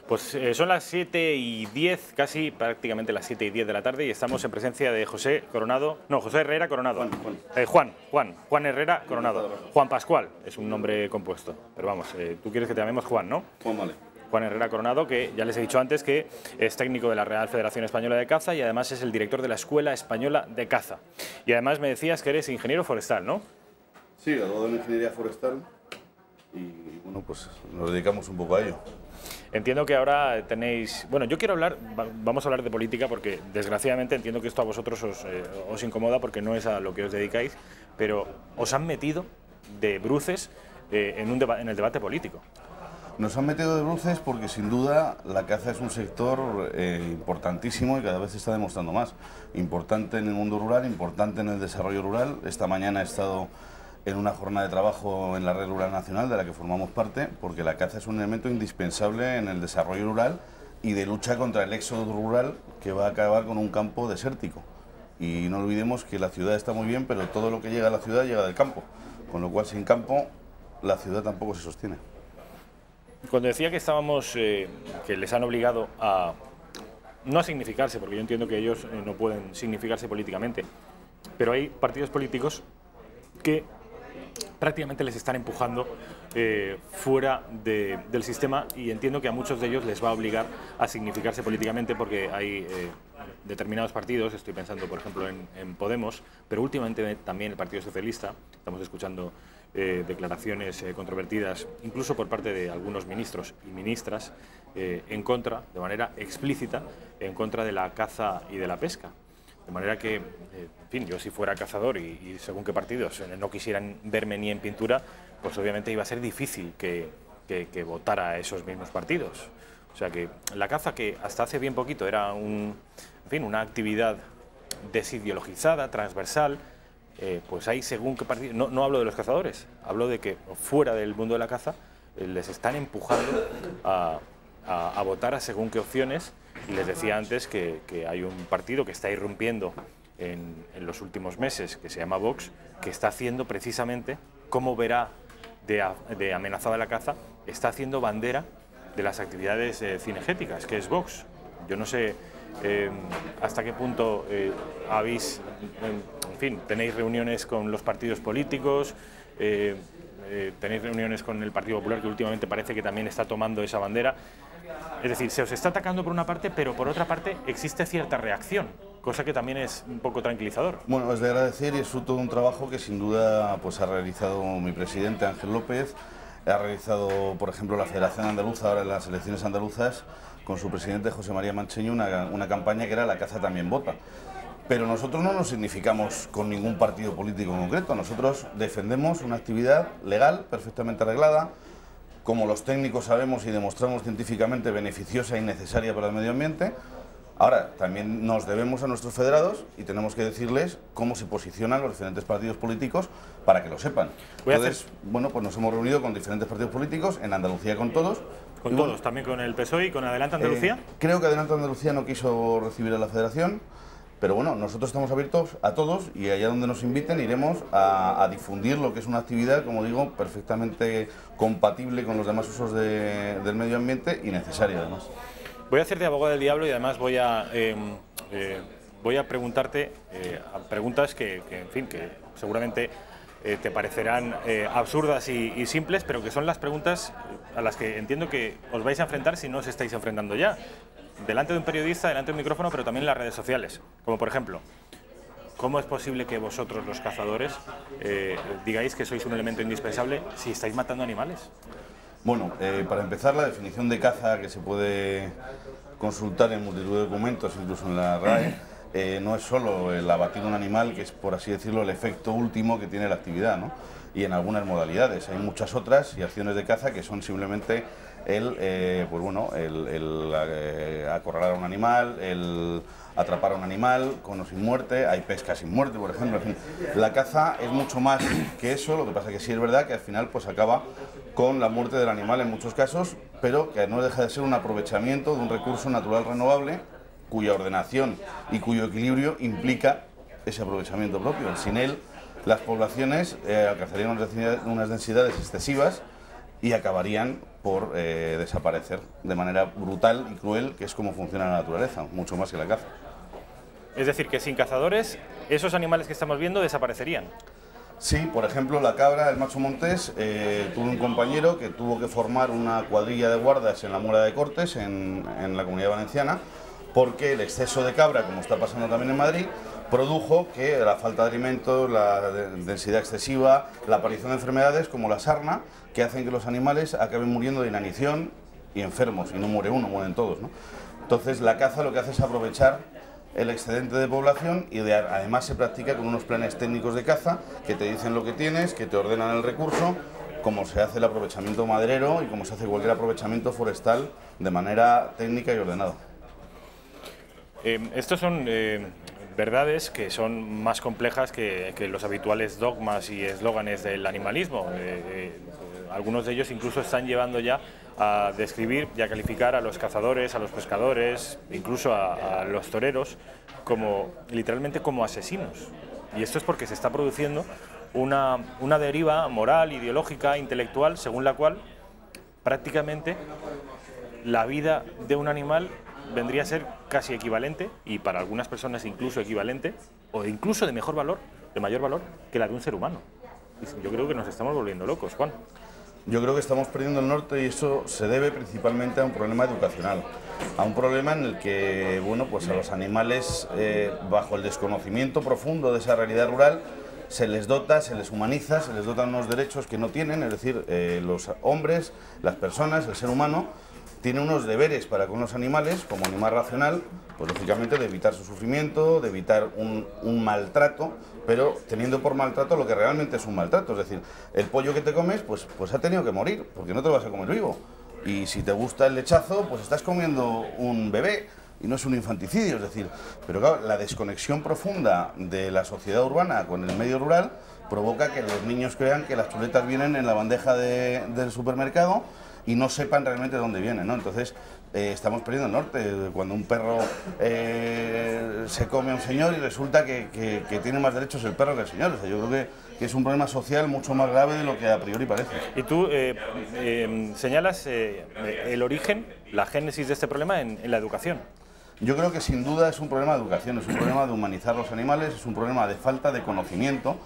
Pues son las 7:10, casi prácticamente las 7:10 de la tarde, y estamos en presencia de José Herrera Coronado. Juan Herrera Coronado. Juan Pascual es un nombre compuesto, pero vamos, tú quieres que te llamemos Juan, ¿no? Juan, vale. Juan Herrera Coronado, que ya les he dicho antes que es técnico de la Real Federación Española de Caza y además es el director de la Escuela Española de Caza. Y además me decías que eres ingeniero forestal, ¿no? Sí, graduado en ingeniería forestal y bueno, pues nos dedicamos un poco a ello. Entiendo que ahora tenéis... Bueno, yo quiero vamos a hablar de política porque desgraciadamente entiendo que esto a vosotros os incomoda porque no es a lo que os dedicáis, pero os han metido de bruces en el debate político. Nos han metido de bruces porque sin duda la caza es un sector importantísimo y cada vez se está demostrando más. Importante en el mundo rural, importante en el desarrollo rural. Esta mañana he estado en una jornada de trabajo en la Red Rural Nacional de la que formamos parte, porque la caza es un elemento indispensable en el desarrollo rural y de lucha contra el éxodo rural que va a acabar con un campo desértico. Y no olvidemos que la ciudad está muy bien, pero todo lo que llega a la ciudad llega del campo, con lo cual sin campo la ciudad tampoco se sostiene. Cuando decía que que les han obligado a no a significarse, porque yo entiendo que ellos no pueden significarse políticamente, pero hay partidos políticos que prácticamente les están empujando fuera del sistema, y entiendo que a muchos de ellos les va a obligar a significarse políticamente porque hay determinados partidos, estoy pensando por ejemplo en Podemos, pero últimamente también el Partido Socialista, estamos escuchando declaraciones controvertidas, incluso por parte de algunos ministros y ministras, en contra, de manera explícita, en contra de la caza y de la pesca. De manera que, en fin, yo si fuera cazador y según qué partidos no quisieran verme ni en pintura, pues obviamente iba a ser difícil que votara a esos mismos partidos. O sea que la caza, que hasta hace bien poquito era una actividad desideologizada, transversal, pues hay según qué partido, no hablo de los cazadores, hablo de que fuera del mundo de la caza les están empujando a votar a según qué opciones. Y les decía antes que hay un partido que está irrumpiendo en los últimos meses, que se llama Vox, que está haciendo precisamente, como verá de amenazada la caza, está haciendo bandera de las actividades cinegéticas, que es Vox. Yo no sé hasta qué punto tenéis reuniones con los partidos políticos, tenéis reuniones con el Partido Popular, que últimamente parece que también está tomando esa bandera. Es decir, se os está atacando por una parte, pero por otra parte existe cierta reacción, cosa que también es un poco tranquilizador. Bueno, es de agradecer y es fruto de un trabajo que sin duda pues ha realizado mi presidente Ángel López, ha realizado, por ejemplo, la Federación Andaluza ahora en las elecciones andaluzas, con su presidente José María Mancheño, una campaña que era La caza también vota. Pero nosotros no nos significamos con ningún partido político en concreto, nosotros defendemos una actividad legal, perfectamente arreglada, como los técnicos sabemos y demostramos científicamente, beneficiosa y necesaria para el medio ambiente. Ahora, también nos debemos a nuestros federados y tenemos que decirles cómo se posicionan los diferentes partidos políticos para que lo sepan. Entonces, bueno, pues nos hemos reunido con diferentes partidos políticos, en Andalucía con todos. ¿Con todos? ¿También con el PSOE y con Adelante Andalucía? Creo que Adelante Andalucía no quiso recibir a la federación. Pero bueno, nosotros estamos abiertos a todos y allá donde nos inviten iremos a difundir lo que es una actividad, como digo, perfectamente compatible con los demás usos del medio ambiente y necesaria además. Voy a hacer de abogado del diablo y además voy a preguntarte preguntas que seguramente te parecerán absurdas y simples, pero que son las preguntas a las que entiendo que os vais a enfrentar si no os estáis enfrentando ya. Delante de un periodista, delante de un micrófono, pero también en las redes sociales. Como por ejemplo, ¿cómo es posible que vosotros, los cazadores, digáis que sois un elemento indispensable si estáis matando animales? Bueno, para empezar, la definición de caza, que se puede consultar en multitud de documentos, incluso en la RAE, no es solo el abatir un animal, que es, por así decirlo, el efecto último que tiene la actividad, ¿no? Y en algunas modalidades. Hay muchas otras y acciones de caza que son simplemente el acorralar a un animal, el atrapar a un animal con o sin muerte. Hay pesca sin muerte, por ejemplo. En fin, la caza es mucho más que eso. Lo que pasa es que sí es verdad que al final pues acaba con la muerte del animal en muchos casos, pero que no deja de ser un aprovechamiento de un recurso natural renovable cuya ordenación y cuyo equilibrio implica ese aprovechamiento propio. Sin él, las poblaciones alcanzarían unas densidades excesivas y acabarían por desaparecer de manera brutal y cruel, que es como funciona la naturaleza, mucho más que la caza. Es decir, que sin cazadores, esos animales que estamos viendo desaparecerían. Sí, por ejemplo, la cabra, el macho montés, tuve un compañero que tuvo que formar una cuadrilla de guardas en la Mora de Cortes, en la Comunidad Valenciana, porque el exceso de cabra, como está pasando también en Madrid, produjo que la falta de alimentos, la densidad excesiva, la aparición de enfermedades como la sarna, que hacen que los animales acaben muriendo de inanición y enfermos, y no muere uno, mueren todos, ¿no? Entonces la caza lo que hace es aprovechar el excedente de población y además se practica con unos planes técnicos de caza que te dicen lo que tienes, que te ordenan el recurso, como se hace el aprovechamiento maderero y como se hace cualquier aprovechamiento forestal de manera técnica y ordenada. Estos son verdades que son más complejas que los habituales dogmas y eslóganes del animalismo. Algunos de ellos incluso están llevando ya a describir y a calificar a los cazadores, a los pescadores, incluso a los toreros, literalmente como asesinos. Y esto es porque se está produciendo una deriva moral, ideológica, intelectual, según la cual prácticamente la vida de un animal vendría a ser casi equivalente, y para algunas personas incluso equivalente, o incluso de mejor valor, de mayor valor, que la de un ser humano. Y yo creo que nos estamos volviendo locos, Juan. Yo creo que estamos perdiendo el norte y eso se debe principalmente a un problema educacional, a un problema en el que, bueno, pues a los animales, bajo el desconocimiento profundo de esa realidad rural, se les dota, se les humaniza, se les dotan unos derechos que no tienen, es decir, los hombres, las personas, el ser humano, tiene unos deberes para con los animales, como animal racional, pues lógicamente de evitar su sufrimiento, de evitar un maltrato, pero teniendo por maltrato lo que realmente es un maltrato. Es decir, el pollo que te comes, pues ha tenido que morir, porque no te lo vas a comer vivo. Y si te gusta el lechazo, pues estás comiendo un bebé, y no es un infanticidio, es decir, pero claro, la desconexión profunda de la sociedad urbana con el medio rural provoca que los niños crean que las chuletas vienen en la bandeja del supermercado y no sepan realmente de dónde vienen, ¿no? Entonces estamos perdiendo el norte. Cuando un perro se come a un señor y resulta que tiene más derechos el perro que el señor. O sea, yo creo que es un problema social mucho más grave de lo que a priori parece. Y tú señalas el origen, la génesis de este problema en la educación. Yo creo que sin duda es un problema de educación, es un problema de humanizar los animales, es un problema de falta de conocimiento.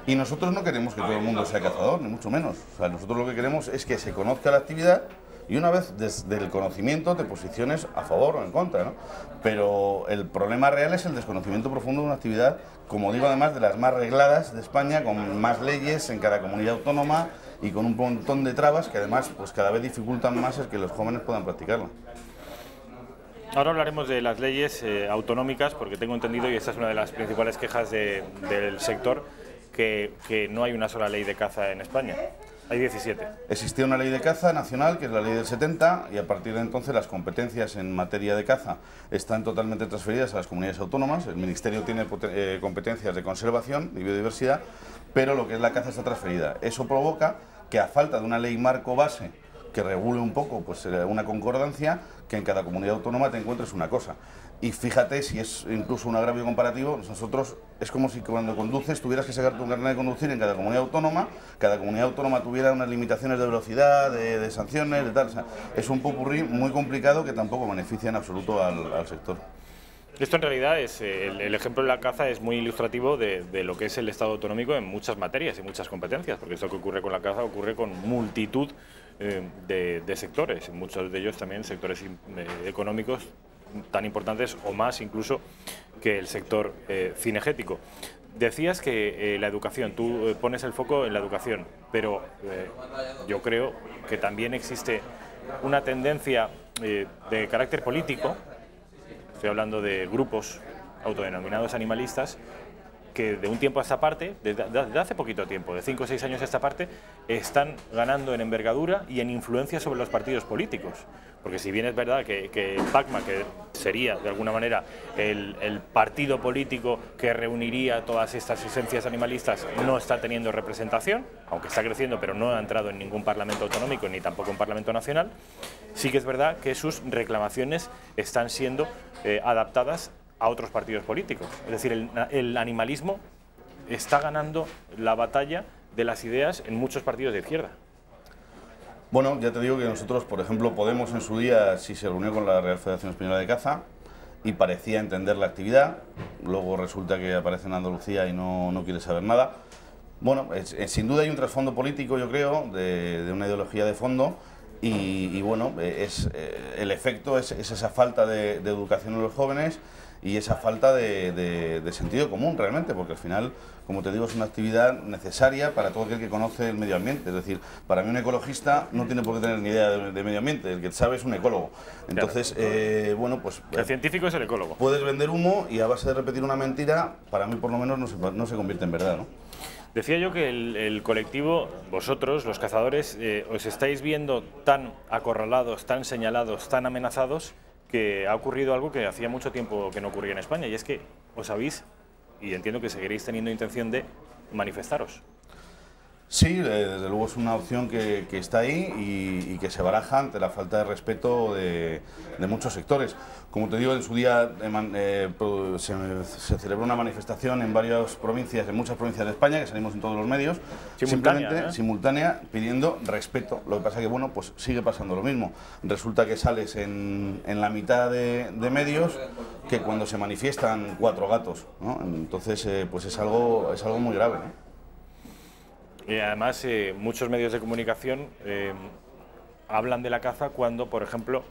Y nosotros no queremos que todo el mundo sea cazador, ni mucho menos. O sea, nosotros lo que queremos es que se conozca la actividad y una vez desde el conocimiento te posiciones a favor o en contra, ¿no? Pero el problema real es el desconocimiento profundo de una actividad, como digo, además de las más regladas de España, con más leyes en cada comunidad autónoma y con un montón de trabas que además pues cada vez dificultan más el que los jóvenes puedan practicarla. Ahora hablaremos de las leyes autonómicas, porque tengo entendido, y esta es una de las principales quejas del sector, que no hay una sola ley de caza en España. Hay 17. Existía una ley de caza nacional, que es la ley del 70, y a partir de entonces las competencias en materia de caza están totalmente transferidas a las comunidades autónomas. El Ministerio tiene competencias de conservación y biodiversidad, pero lo que es la caza está transferida. Eso provoca que, a falta de una ley marco base que regule un poco pues una concordancia, que en cada comunidad autónoma te encuentres una cosa. Y fíjate, si es incluso un agravio comparativo, nosotros es como si cuando conduces tuvieras que sacarte un carnet de conducir en cada comunidad autónoma tuviera unas limitaciones de velocidad, de sanciones, de tal. O sea, es un popurrí muy complicado que tampoco beneficia en absoluto al sector. Esto en realidad es el ejemplo de la caza es muy ilustrativo de lo que es el Estado autonómico en muchas materias y muchas competencias, porque esto que ocurre con la caza ocurre con multitud de sectores, muchos de ellos también sectores económicos tan importantes o más incluso que el sector cinegético. Decías que la educación, tú pones el foco en la educación, pero yo creo que también existe una tendencia de carácter político, estoy hablando de grupos autodenominados animalistas, que de un tiempo a esta parte, desde hace poquito tiempo, de 5 o 6 años a esta parte, están ganando en envergadura y en influencia sobre los partidos políticos. Porque si bien es verdad que PACMA, que sería de alguna manera el partido político que reuniría todas estas esencias animalistas, no está teniendo representación, aunque está creciendo, pero no ha entrado en ningún parlamento autonómico ni tampoco en parlamento nacional, sí que es verdad que sus reclamaciones están siendo adaptadas a otros partidos políticos. Es decir, el animalismo está ganando la batalla de las ideas en muchos partidos de izquierda. Bueno, ya te digo que nosotros, por ejemplo, Podemos en su día sí se reunió con la Real Federación Española de Caza y parecía entender la actividad, luego resulta que aparece en Andalucía y no quiere saber nada. Bueno, sin duda hay un trasfondo político, yo creo, de una ideología de fondo y bueno, el efecto es esa falta de educación en los jóvenes y esa falta de sentido común realmente, porque al final, como te digo, es una actividad necesaria para todo aquel que conoce el medio ambiente. Es decir, para mí un ecologista no tiene por qué tener ni idea de medio ambiente, el que sabe es un ecólogo. Entonces, bueno, pues... El científico es el ecólogo. Puedes vender humo y a base de repetir una mentira, para mí por lo menos no se convierte en verdad, ¿no? Decía yo que el colectivo, vosotros, los cazadores, os estáis viendo tan acorralados, tan señalados, tan amenazados, que ha ocurrido algo que hacía mucho tiempo que no ocurría en España, y es que os habéis, y entiendo que seguiréis teniendo intención de manifestaros. Sí, desde luego es una opción que está ahí y que se baraja ante la falta de respeto de muchos sectores. Como te digo, en su día se celebró una manifestación en varias provincias, en muchas provincias de España, que salimos en todos los medios, simultánea, pidiendo respeto. Lo que pasa que, bueno, pues sigue pasando lo mismo. Resulta que sales en la mitad de medios que cuando se manifiestan 4 gatos, ¿no? Entonces, pues es algo muy grave, ¿no? Y además, muchos medios de comunicación hablan de la caza cuando, por ejemplo,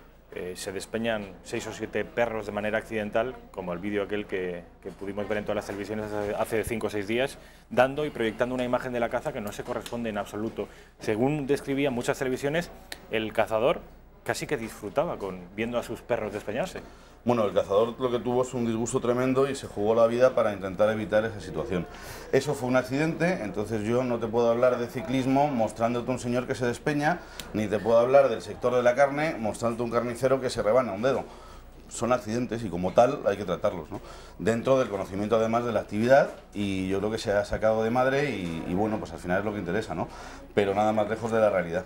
se despeñan 6 o 7 perros de manera accidental, como el vídeo aquel que pudimos ver en todas las televisiones hace 5 o 6 días, dando y proyectando una imagen de la caza que no se corresponde en absoluto. Según describían muchas televisiones, el cazador casi que disfrutaba viendo a sus perros despeñarse. Bueno, el cazador lo que tuvo es un disgusto tremendo y se jugó la vida para intentar evitar esa situación. Eso fue un accidente, entonces yo no te puedo hablar de ciclismo mostrándote un señor que se despeña, ni te puedo hablar del sector de la carne mostrándote un carnicero que se rebana un dedo. Son accidentes y como tal hay que tratarlos, ¿no? Dentro del conocimiento además de la actividad, y yo creo que se ha sacado de madre y bueno, pues al final es lo que interesa, ¿no? Pero nada más lejos de la realidad.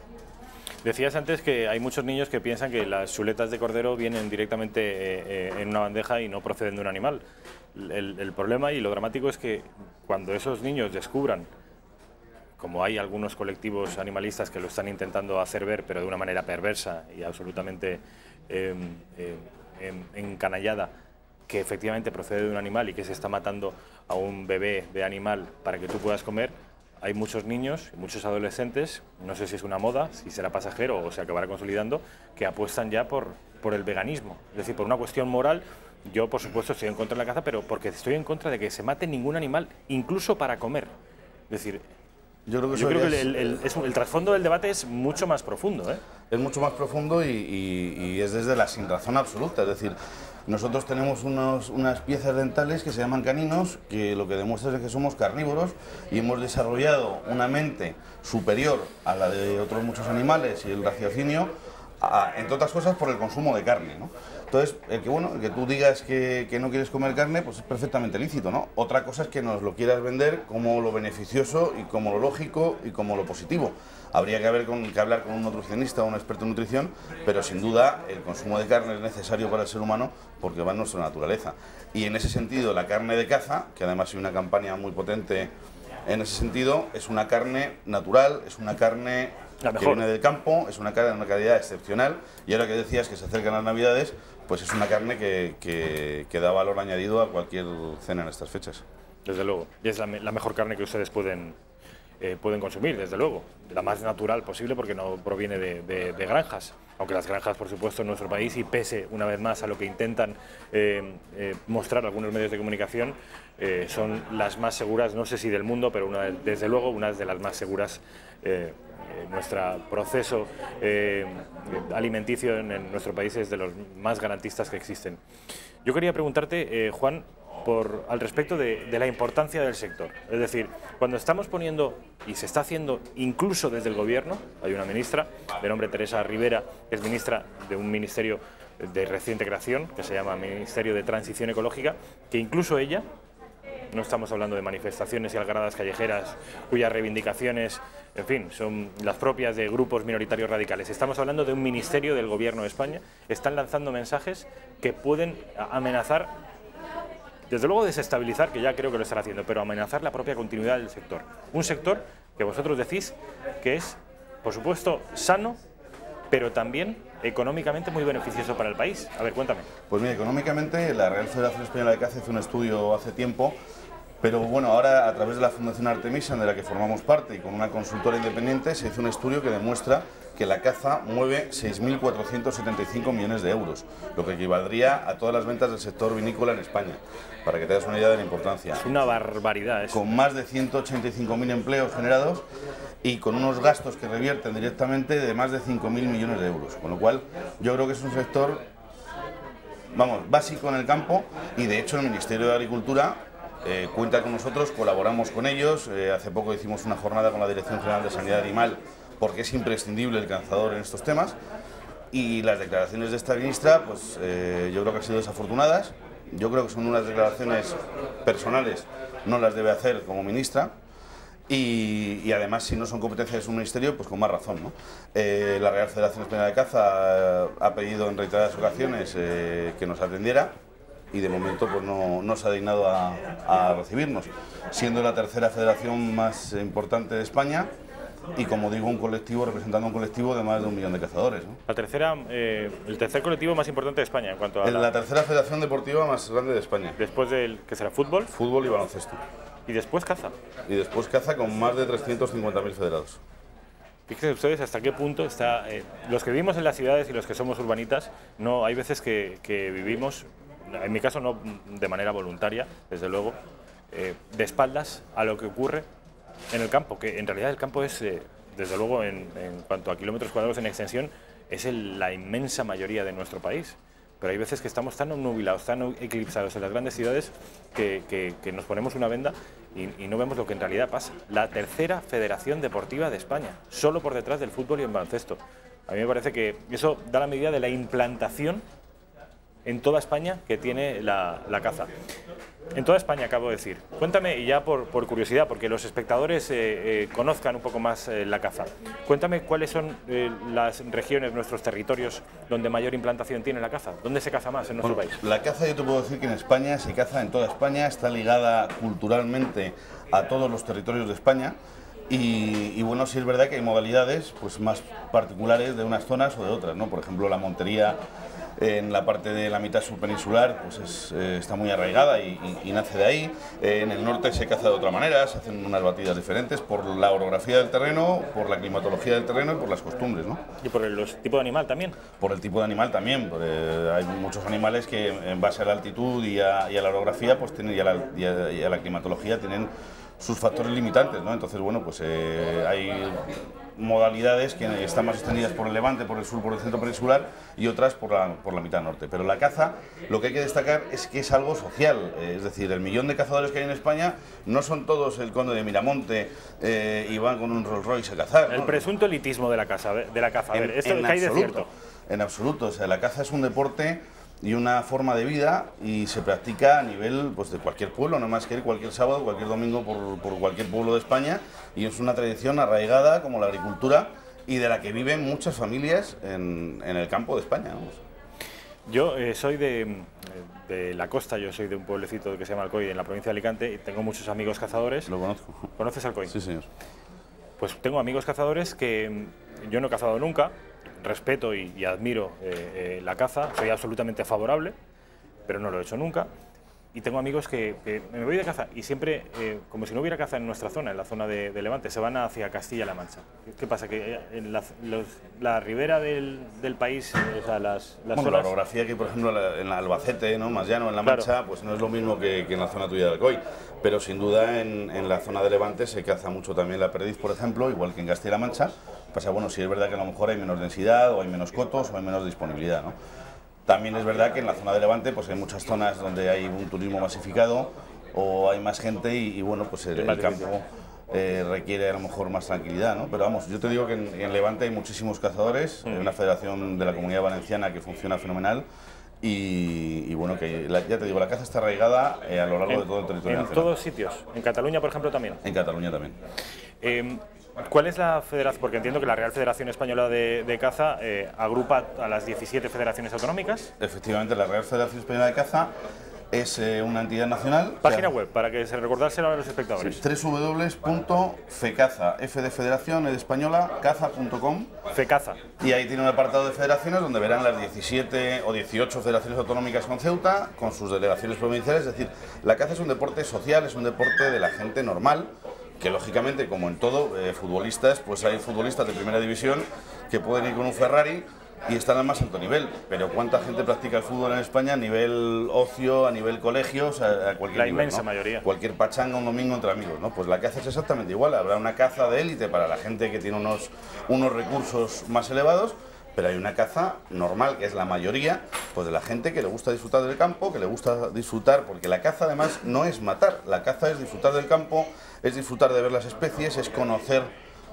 Decías antes que hay muchos niños que piensan que las chuletas de cordero vienen directamente en una bandeja y no proceden de un animal. El problema y lo dramático es que cuando esos niños descubran, como hay algunos colectivos animalistas que lo están intentando hacer ver, pero de una manera perversa y absolutamente encanallada, que efectivamente procede de un animal y que se está matando a un bebé de animal para que tú puedas comer, hay muchos niños, muchos adolescentes, no sé si es una moda, si será pasajero o se acabará consolidando, que apuestan ya por el veganismo. Es decir, por una cuestión moral. Yo, por supuesto, estoy en contra de la caza, pero porque estoy en contra de que se mate ningún animal, incluso para comer. Es decir, yo creo que el trasfondo del debate es mucho más profundo, ¿eh? Es mucho más profundo y es desde la sinrazón absoluta. Es decir, nosotros tenemos unas piezas dentales que se llaman caninos, que lo que demuestra es que somos carnívoros y hemos desarrollado una mente superior a la de otros muchos animales y el raciocinio, entre otras cosas por el consumo de carne, ¿no? Entonces, el que tú digas que no quieres comer carne, pues es perfectamente lícito, ¿no? Otra cosa es que nos lo quieras vender como lo beneficioso y como lo lógico y como lo positivo. Habría que hablar con un nutricionista o un experto en nutrición, pero sin duda el consumo de carne es necesario para el ser humano porque va en nuestra naturaleza. Y en ese sentido, la carne de caza, que además hay una campaña muy potente en ese sentido, es una carne natural, es una carne que viene del campo, es una carne de una calidad excepcional, y ahora que decías que se acercan las Navidades, pues es una carne que da valor añadido a cualquier cena en estas fechas. Desde luego, y es la mejor carne que ustedes pueden consumir, desde luego, la más natural posible porque no proviene de granjas, aunque las granjas, por supuesto, en nuestro país, y pese una vez más a lo que intentan mostrar algunos medios de comunicación, son las más seguras, no sé si del mundo, pero desde luego una de las más seguras. Nuestro proceso alimenticio en nuestro país es de los más garantistas que existen. Yo quería preguntarte, Juan, al respecto de la importancia del sector. Es decir, cuando estamos poniendo, y se está haciendo incluso desde el gobierno, hay una ministra de nombre Teresa Rivera, que es ministra de un ministerio de reciente creación, que se llama Ministerio de Transición Ecológica, que incluso ella, no estamos hablando de manifestaciones y algaradas callejeras cuyas reivindicaciones, en fin, son las propias de grupos minoritarios radicales. Estamos hablando de un ministerio del Gobierno de España. Están lanzando mensajes que pueden amenazar, desde luego desestabilizar, que ya creo que lo están haciendo, pero amenazar la propia continuidad del sector. Un sector que vosotros decís que es por supuesto, sano, pero también económicamente muy beneficioso para el país. A ver, cuéntame. Pues mira, económicamente la Real Federación Española de Caza hizo un estudio hace tiempo, pero bueno, ahora a través de la Fundación Artemisa, de la que formamos parte, y con una consultora independiente, se hizo un estudio que demuestra que la caza mueve 6.475 millones de euros, lo que equivaldría a todas las ventas del sector vinícola en España, para que te das una idea de la importancia. Es una barbaridad eso. Con más de 185.000 empleos generados y con unos gastos que revierten directamente de más de 5.000 millones de euros, con lo cual yo creo que es un sector, vamos, básico en el campo, y de hecho el Ministerio de Agricultura cuenta con nosotros, colaboramos con ellos. Hace poco hicimos una jornada con la Dirección General de Sanidad Animal, porque es imprescindible el cazador en estos temas, y las declaraciones de esta ministra, pues yo creo que han sido desafortunadas. Yo creo que son unas declaraciones personales, no las debe hacer como ministra, y además, si no son competencias de su ministerio, pues con más razón, ¿no? La Real Federación Española de Caza ha pedido en reiteradas ocasiones que nos atendiera, y de momento pues no se ha dignado a recibirnos, siendo la tercera federación más importante de España, y como digo, un colectivo, representando un colectivo de más de 1 millón de cazadores, ¿no? La tercera, el tercer colectivo más importante de España en cuanto a... La tercera federación deportiva más grande de España. Después del, ¿qué será? ¿Fútbol? Fútbol y baloncesto. Y después caza. Y después caza, con más de 350.000 federados. Fíjense ustedes hasta qué punto está... los que vivimos en las ciudades y los que somos urbanitas, no, hay veces que vivimos, en mi caso no de manera voluntaria, desde luego, de espaldas a lo que ocurre en el campo, que en realidad el campo es, desde luego, en cuanto a kilómetros cuadrados en extensión, es la inmensa mayoría de nuestro país. Pero hay veces que estamos tan obnubilados, tan eclipsados en las grandes ciudades que nos ponemos una venda y no vemos lo que en realidad pasa. La tercera federación deportiva de España, solo por detrás del fútbol y el baloncesto. A mí me parece que eso da la medida de la implantación en toda España que tiene la caza. En toda España, acabo de decir. Cuéntame, y ya por curiosidad, porque los espectadores conozcan un poco más la caza, cuéntame cuáles son las regiones, nuestros territorios, donde mayor implantación tiene la caza. ¿Dónde se caza más en nuestro país? La caza, yo te puedo decir que en España se caza en toda España, está ligada culturalmente a todos los territorios de España. Y bueno, sí es verdad que hay modalidades pues más particulares de unas zonas o de otras, ¿no? Por ejemplo, la montería en la parte de la mitad subpeninsular pues está muy arraigada y nace de ahí. En el norte se caza de otra manera, se hacen unas batidas diferentes por la orografía del terreno, por la climatología del terreno y por las costumbres, ¿no? ¿Y por el tipo de animal también? Por el tipo de animal también, hay muchos animales que en base a la altitud y a la orografía pues tienen, y a la climatología tienen sus factores limitantes, ¿no? Entonces, bueno, pues hay modalidades que están más extendidas por el levante, por el sur, por el centro peninsular, y otras por la mitad norte. Pero la caza, lo que hay que destacar es que es algo social, es decir, el millón de cazadores que hay en España no son todos el conde de Miramonte y van con un Rolls Royce a cazar, ¿no? El presunto elitismo de la caza, a ver, esto que hay de cierto. En absoluto, o sea, la caza es un deporte y una forma de vida, y se practica a nivel pues, de cualquier pueblo, no más que ir cualquier sábado, cualquier domingo por cualquier pueblo de España, y es una tradición arraigada como la agricultura y de la que viven muchas familias en el campo de España, vamos. Yo soy de la costa, yo soy de un pueblecito que se llama Alcoy, en la provincia de Alicante, y tengo muchos amigos cazadores. Lo conozco. ¿Conoces Alcoy? Sí, señor. Pues tengo amigos cazadores que yo no he cazado nunca, respeto y admiro la caza, soy absolutamente favorable, pero no lo he hecho nunca. Y tengo amigos que me voy de caza y siempre, como si no hubiera caza en nuestra zona, en la zona de Levante, se van hacia Castilla-La Mancha. ¿Qué pasa? Que en la ribera del país, o sea, las bueno, zonas... la orografía que, por ejemplo, en Albacete, ¿no? Más llano, en La Mancha, claro, pues no es lo mismo que en la zona tuya de Alcoy. Pero sin duda en la zona de Levante se caza mucho también la perdiz, por ejemplo, igual que en Castilla-La Mancha. Pasa, bueno, sí es verdad que a lo mejor hay menos densidad, o hay menos cotos, o hay menos disponibilidad, ¿no? También es verdad que en la zona de Levante pues hay muchas zonas donde hay un turismo masificado o hay más gente y bueno, pues el campo requiere a lo mejor más tranquilidad, ¿no? Pero vamos, yo te digo que en Levante hay muchísimos cazadores, hay una federación de la Comunidad Valenciana que funciona fenomenal y bueno, que ya te digo, la caza está arraigada a lo largo de todo el territorio nacional. ¿En todos sitios? ¿En Cataluña, por ejemplo, también? En Cataluña también. ¿Cuál es la federación? Porque entiendo que la Real Federación Española de Caza agrupa a las 17 federaciones autonómicas. Efectivamente, la Real Federación Española de Caza es una entidad nacional. Página web, para que se recordárselo a los espectadores. Sí, www.fecaza, F de Federación, E de Española, caza.com. Fecaza. Y ahí tiene un apartado de federaciones donde verán las 17 o 18 federaciones autonómicas con Ceuta, con sus delegaciones provinciales. Es decir, la caza es un deporte social, es un deporte de la gente normal, que lógicamente, como en todo, futbolistas, pues hay futbolistas de primera división que pueden ir con un Ferrari y están al más alto nivel, pero ¿cuánta gente practica el fútbol en España a nivel ocio, a nivel colegios, a cualquier La nivel, inmensa ¿no? mayoría. Cualquier pachanga un domingo entre amigos, ¿no? Pues la caza es exactamente igual, habrá una caza de élite para la gente que tiene unos recursos más elevados, pero hay una caza normal, que es la mayoría, pues de la gente que le gusta disfrutar del campo, que le gusta disfrutar, porque la caza además no es matar, la caza es disfrutar del campo, es disfrutar de ver las especies, es conocer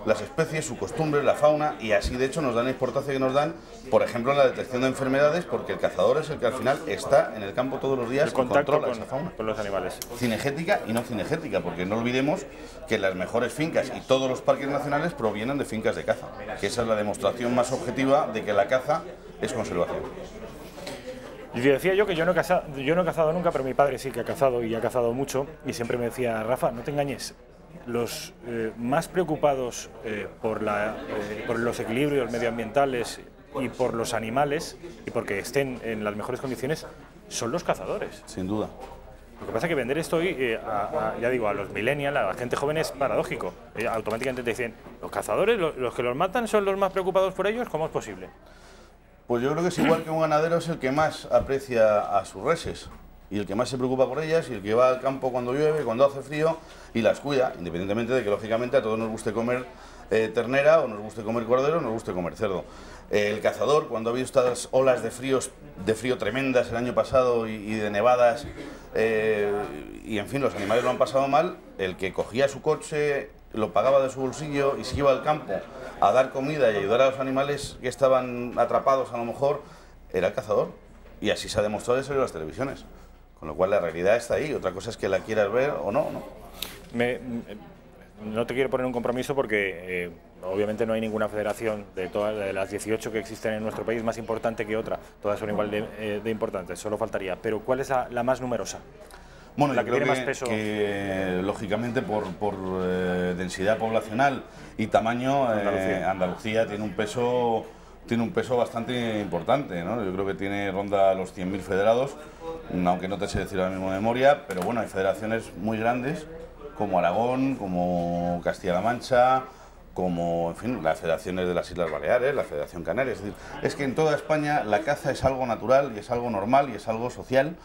las especies, su costumbre, la fauna, y así de hecho nos dan la importancia que nos dan, por ejemplo, en la detección de enfermedades, porque el cazador es el que al final está en el campo todos los días El y contacto controla esa fauna. con los animales. Cinegética y no cinegética, porque no olvidemos que las mejores fincas y todos los parques nacionales provienen de fincas de caza, que esa es la demostración más objetiva de que la caza es conservación. Y decía yo que yo no he cazado nunca, pero mi padre sí que ha cazado y ha cazado mucho, y siempre me decía, Rafa, no te engañes, los más preocupados por los equilibrios medioambientales y por los animales, y porque estén en las mejores condiciones, son los cazadores. Sin duda. Lo que pasa es que vender esto hoy, ya digo, a los millennials, a la gente joven es paradójico. Automáticamente te dicen, los cazadores, los que los matan, son los más preocupados por ellos, ¿cómo es posible? Pues yo creo que es igual que un ganadero es el que más aprecia a sus reses y el que más se preocupa por ellas y el que va al campo cuando llueve, cuando hace frío y las cuida, independientemente de que lógicamente a todos nos guste comer ternera o nos guste comer cordero o nos guste comer cerdo. El cazador, cuando ha habido estas olas de frío tremendas el año pasado y de nevadas y en fin, los animales lo han pasado mal, el que cogía su coche, lo pagaba de su bolsillo y se iba al campo a dar comida y ayudar a los animales que estaban atrapados a lo mejor, era el cazador. Y así se ha demostrado en las televisiones. Con lo cual la realidad está ahí, otra cosa es que la quieras ver o no, ¿no? No te quiero poner un compromiso porque obviamente no hay ninguna federación de todas de las 18 que existen en nuestro país más importante que otra. Todas son igual de importantes, solo faltaría. Pero ¿cuál es la más numerosa? Bueno, la yo que creo tiene más peso. que lógicamente por densidad poblacional y tamaño, Andalucía tiene un peso bastante importante, ¿no? Yo creo que ronda los 100.000 federados, aunque no te sé decir ahora mismo de memoria, pero bueno, hay federaciones muy grandes como Aragón, como Castilla-La Mancha, como, en fin, las federaciones de las Islas Baleares, la Federación Canaria. Es decir, es que en toda España la caza es algo natural y es algo normal y es algo social.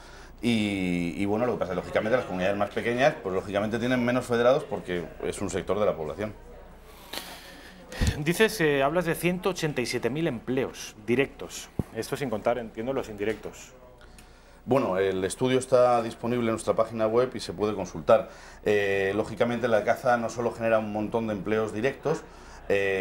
Y bueno, lo que pasa es que lógicamente las comunidades más pequeñas, pues lógicamente tienen menos federados porque es un sector de la población. Dices, hablas de 187.000 empleos directos. Esto sin contar, entiendo, los indirectos. Bueno, el estudio está disponible en nuestra página web y se puede consultar. Lógicamente la caza no solo genera un montón de empleos directos,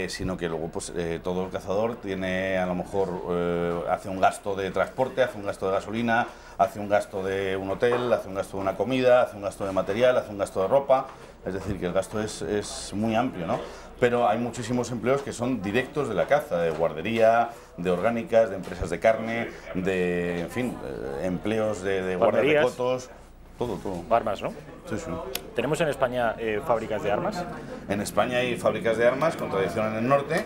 sino que luego pues todo el cazador tiene, a lo mejor hace un gasto de transporte, hace un gasto de gasolina, hace un gasto de un hotel, hace un gasto de una comida, hace un gasto de material, hace un gasto de ropa. Es decir, que el gasto es muy amplio, ¿no? Pero hay muchísimos empleos que son directos de la caza, de guardería, de orgánicas, de empresas de carne, de, en fin, empleos de guardia de cotos, todo. Armas, ¿no? Sí, sí. ¿Tenemos en España fábricas de armas? En España hay fábricas de armas con tradición en el norte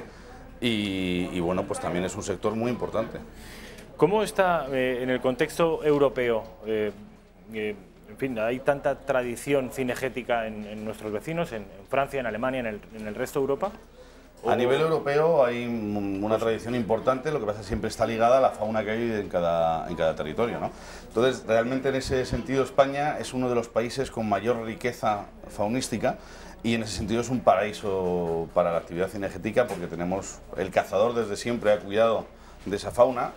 y bueno, pues también es un sector muy importante. ¿Cómo está en el contexto europeo? En fin, hay tanta tradición cinegética en nuestros vecinos, en Francia, en Alemania, en el resto de Europa. A nivel europeo hay una tradición importante, lo que pasa es que siempre está ligada a la fauna que hay en cada territorio, ¿no? Entonces, realmente en ese sentido España es uno de los países con mayor riqueza faunística y en ese sentido es un paraíso para la actividad cinegética porque tenemos, el cazador desde siempre ha cuidado de esa fauna.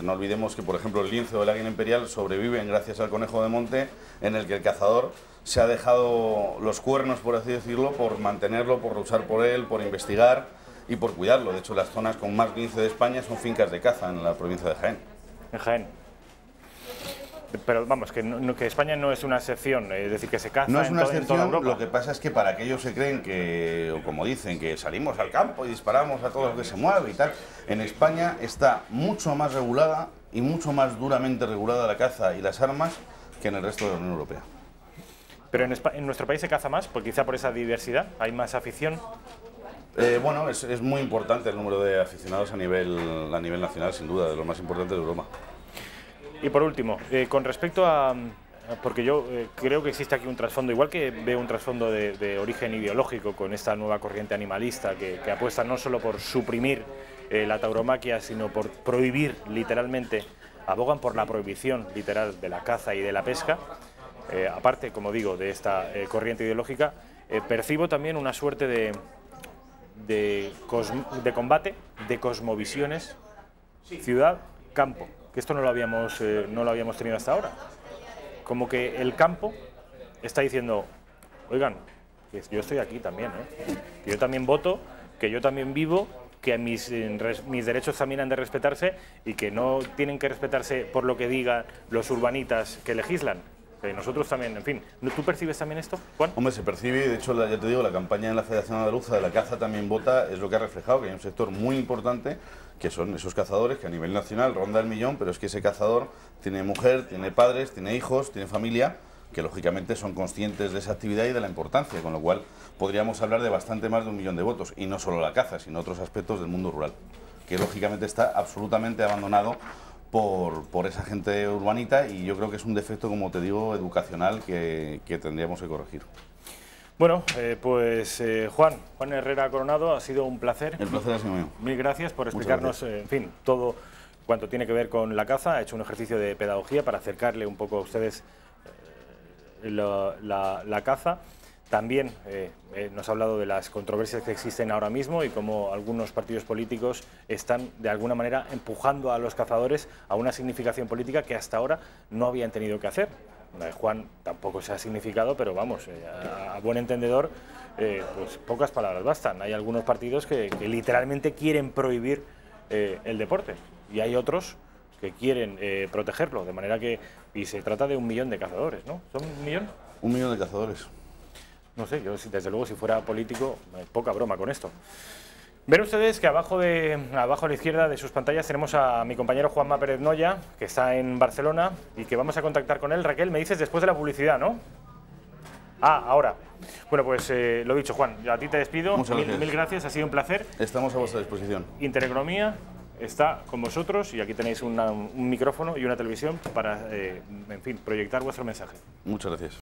No olvidemos que, por ejemplo, el lince o el águila imperial sobreviven gracias al conejo de monte, en el que el cazador se ha dejado los cuernos, por así decirlo, por mantenerlo, por luchar por él, por investigar y por cuidarlo. De hecho, las zonas con más lince de España son fincas de caza en la provincia de Jaén. En Jaén. Pero vamos, que España no es una excepción, es decir, que se caza no es una excepción, en toda Europa. Lo que pasa es que para aquellos se creen que, o como dicen, que salimos al campo y disparamos a todo lo que se mueve y tal, en España está mucho más regulada y mucho más duramente regulada la caza y las armas que en el resto de la Unión Europea. Pero en nuestro país se caza más, pues quizá por esa diversidad, hay más afición. Bueno, es muy importante el número de aficionados a nivel nacional, sin duda, de los más importantes de Europa. Y por último, con respecto a... Porque yo creo que existe aquí un trasfondo, igual que veo un trasfondo de origen ideológico con esta nueva corriente animalista que apuesta no solo por suprimir la tauromaquia, sino por prohibir literalmente, abogan por la prohibición literal de la caza y de la pesca. Aparte, como digo, de esta corriente ideológica, percibo también una suerte de combate, de cosmovisiones, ciudad-campo, que esto no lo habíamos tenido hasta ahora. Como que el campo está diciendo, oigan, que yo estoy aquí también, que yo también voto, que yo también vivo, que mis derechos también han de respetarse y que no tienen que respetarse por lo que digan los urbanitas que legislan. Nosotros también, en fin. ¿Tú percibes también esto, Juan? Hombre, se percibe, de hecho, ya te digo, la campaña en la Federación Andaluza de la Caza también vota, es lo que ha reflejado, que hay un sector muy importante, que son esos cazadores que a nivel nacional ronda el millón, pero es que ese cazador tiene mujer, tiene padres, tiene hijos, tiene familia, que lógicamente son conscientes de esa actividad y de la importancia, con lo cual podríamos hablar de bastante más de 1 millón de votos, y no solo la caza, sino otros aspectos del mundo rural, que lógicamente está absolutamente abandonado por esa gente urbanita, y yo creo que es un defecto, como te digo, educacional que tendríamos que corregir. Bueno, pues Juan Herrera Coronado, ha sido un placer. El placer ha sido mío. Mil gracias por explicarnos, en fin, todo cuanto tiene que ver con la caza. Ha hecho un ejercicio de pedagogía para acercarle un poco a ustedes la caza. También nos ha hablado de las controversias que existen ahora mismo y cómo algunos partidos políticos están de alguna manera empujando a los cazadores a una significación política que hasta ahora no habían tenido que hacer. Juan tampoco se ha significado, pero vamos, a buen entendedor, pues pocas palabras bastan. Hay algunos partidos que literalmente quieren prohibir el deporte y hay otros que quieren protegerlo, de manera que... Y se trata de 1 millón de cazadores, ¿no? ¿Son 1 millón? 1 millón de cazadores. No sé, yo desde luego si fuera político, poca broma con esto. Ven ustedes que abajo a la izquierda de sus pantallas tenemos a mi compañero Juanma Pérez Noya, que está en Barcelona y que vamos a contactar con él. Raquel, me dices después de la publicidad, ¿no? Ah, ahora. Bueno, pues lo dicho, Juan, yo a ti te despido. Mil gracias, ha sido un placer. Estamos a vuestra disposición. Intereconomía está con vosotros y aquí tenéis un micrófono y una televisión para, en fin, proyectar vuestro mensaje. Muchas gracias.